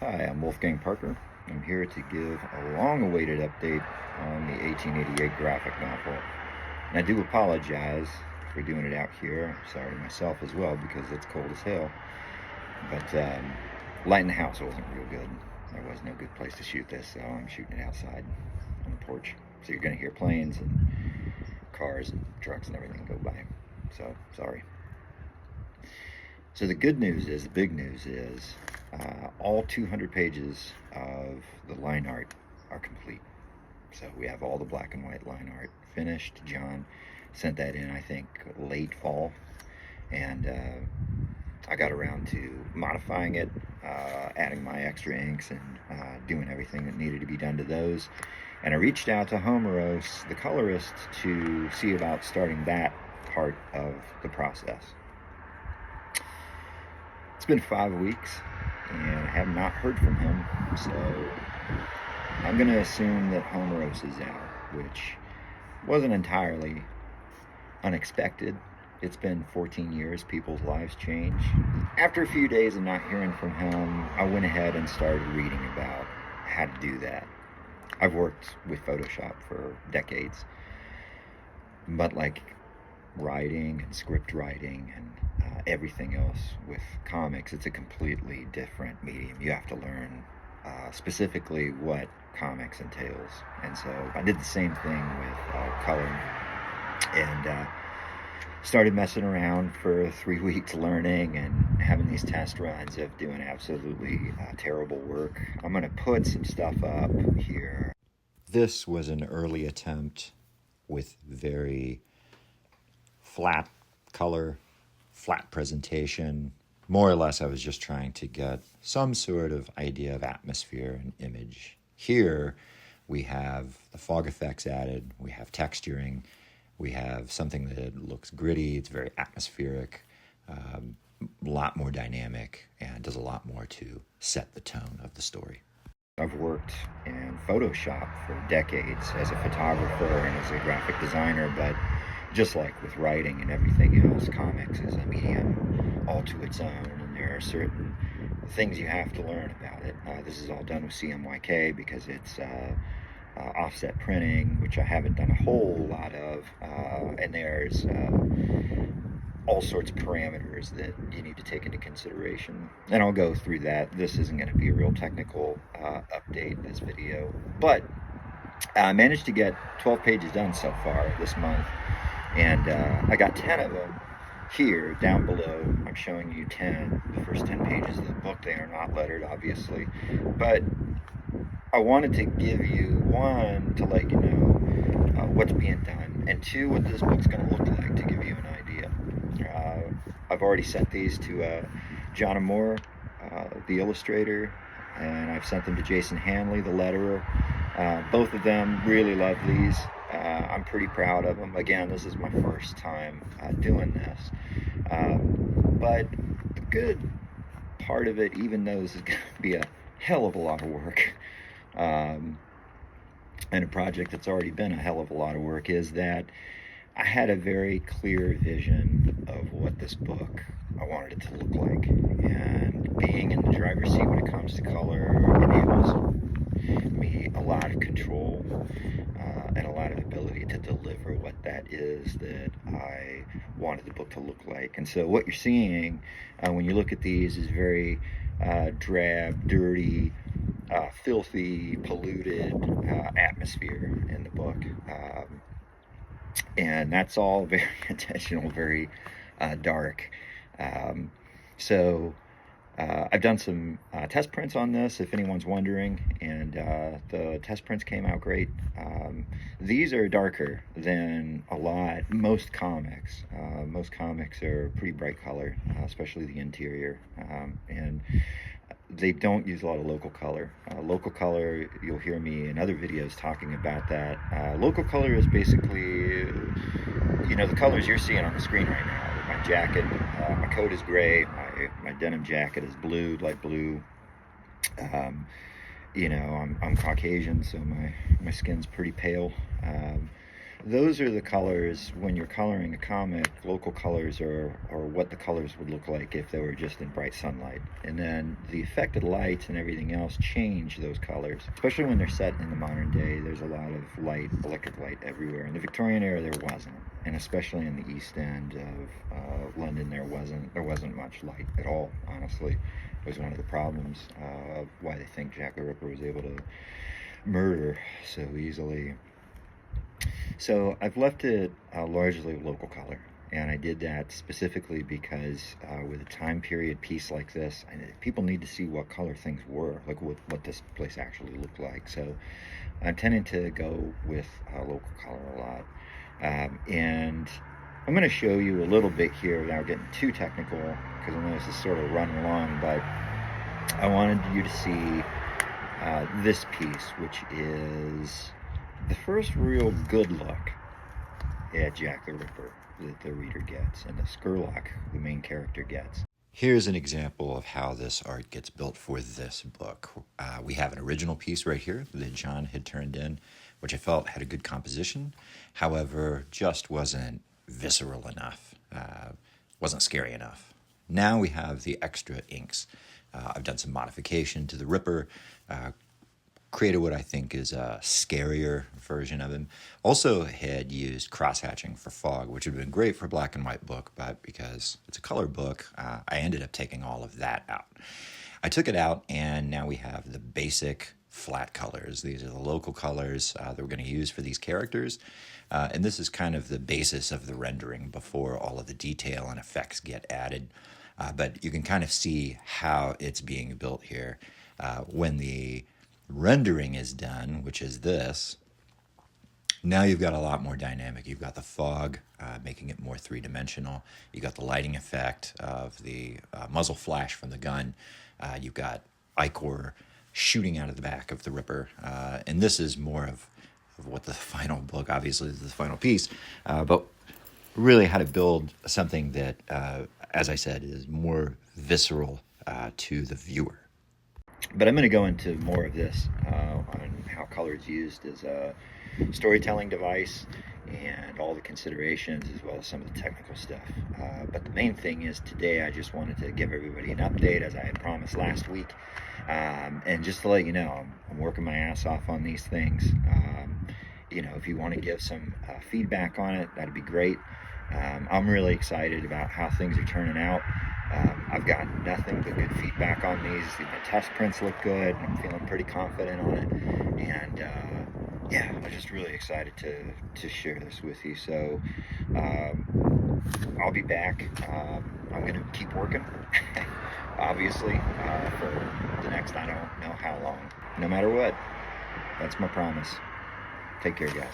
Hi, I'm Wolfgang Parker. I'm here to give a long-awaited update on the 1888 graphic novel. And I do apologize for doing it out here. I'm sorry to myself as well because it's cold as hell. But light in the house wasn't real good. There was no good place to shoot this, so I'm shooting it outside on the porch. So you're going to hear planes and cars and trucks and everything go by. So, sorry. So the good news is, the big news is, all 200 pages of the line art are complete. So we have all the black and white line art finished. John sent that in, I think, late fall. And I got around to modifying it, adding my extra inks and doing everything that needed to be done to those. And I reached out to Homeros, the colorist, to see about starting that part of the process. It's been 5 weeks, and I have not heard from him, so I'm going to assume that Homeros is out, which wasn't entirely unexpected. It's been 14 years, people's lives change. After a few days of not hearing from him, I went ahead and started reading about how to do that. I've worked with Photoshop for decades, but like writing and script writing and everything else with comics, it's a completely different medium. You have to learn specifically what comics entails. And so I did the same thing with color and started messing around for 3 weeks learning and having these test runs of doing absolutely terrible work. I'm going to put some stuff up here. This was an early attempt with very flat color, flat presentation. More or less, I was just trying to get some sort of idea of atmosphere and image. Here, we have the fog effects added, we have texturing, we have something that looks gritty, it's very atmospheric, a lot more dynamic, and does a lot more to set the tone of the story. I've worked in Photoshop for decades as a photographer and as a graphic designer, but just like with writing and everything else, comics is a medium all to its own, and there are certain things you have to learn about it. This is all done with CMYK because it's offset printing, which I haven't done a whole lot of, and there's all sorts of parameters that you need to take into consideration. And I'll go through that. This isn't going to be a real technical update, this video, but I managed to get 12 pages done so far this month, and I got 10 of them here down below. I'm showing you 10, the first 10 pages of the book. They are not lettered, obviously, but I wanted to give you, one, to let you know what's being done, and two, what this book's going to look like, to give you an idea. I've already sent these to John Amore, the illustrator, and I've sent them to Jason Hanley, the letterer. Both of them really love these. I'm pretty proud of them. Again, this is my first time doing this. But the good part of it, even though this is going to be a hell of a lot of work, and a project that's already been a hell of a lot of work, is that I had a very clear vision of what this book, I wanted it to look like. And being in the driver's seat when it comes to color enables me a lot of control and a lot of ability to deliver what that is that I wanted the book to look like. And so what you're seeing when you look at these is very drab, dirty, filthy, polluted atmosphere in the book. And that's all very intentional, very dark. So I've done some test prints on this, if anyone's wondering, and the test prints came out great. These are darker than most comics. Most comics are pretty bright color, especially the interior, and they don't use a lot of local color. Local color, you'll hear me in other videos talking about that. Local color is basically, the colors you're seeing on the screen right now. My jacket, my coat is gray, my denim jacket is blue, light blue. I'm Caucasian, so my skin's pretty pale. those are the colors when you're coloring a comic. Local colors are what the colors would look like if they were just in bright sunlight. And then the affected lights and everything else change those colors, especially when they're set in the modern day. There's a lot of light, electric light everywhere. In the Victorian era, there wasn't, and especially in the East End of London, there wasn't much light at all. Honestly, it was one of the problems of why they think Jack the Ripper was able to murder so easily. So I've left it largely local color, and I did that specifically because with a time period piece like this, people need to see what color things were, like what this place actually looked like. So I'm tending to go with local color a lot. And I'm going to show you a little bit here without getting too technical, because I know this is sort of running along, but I wanted you to see this piece, which is the first real good look at Jack the Ripper that the reader gets, and the Skurlock, the main character, gets. Here's an example of how this art gets built for this book. We have an original piece right here that John had turned in, which I felt had a good composition, however, just wasn't visceral enough, wasn't scary enough. Now we have the extra inks. I've done some modification to the Ripper, created what I think is a scarier version of him. Also had used cross-hatching for fog, which would have been great for a black and white book, but because it's a color book, I ended up taking all of that out. I took it out, and now we have the basic flat colors. These are the local colors that we're going to use for these characters, and this is kind of the basis of the rendering before all of the detail and effects get added. But you can kind of see how it's being built here. When the rendering is done, which is this, now you've got a lot more dynamic. You've got the fog, making it more three-dimensional. You've got the lighting effect of the muzzle flash from the gun. You've got Ichor shooting out of the back of the Ripper. And this is more of what the final book, obviously, is the final piece. But really how to build something that, as I said, is more visceral to the viewer. But I'm going to go into more of this on how color is used as a storytelling device and all the considerations, as well as some of the technical stuff. But the main thing is today I just wanted to give everybody an update, as I had promised last week, and just to let you know, I'm working my ass off on these things. If you want to give some feedback on it, that'd be great. I'm really excited about how things are turning out. I've gotten nothing but good feedback on these. The test prints look good, and I'm feeling pretty confident on it. And yeah, I'm just really excited to share this with you. So I'll be back. I'm going to keep working, obviously, for the next I don't know how long. No matter what, that's my promise. Take care, guys.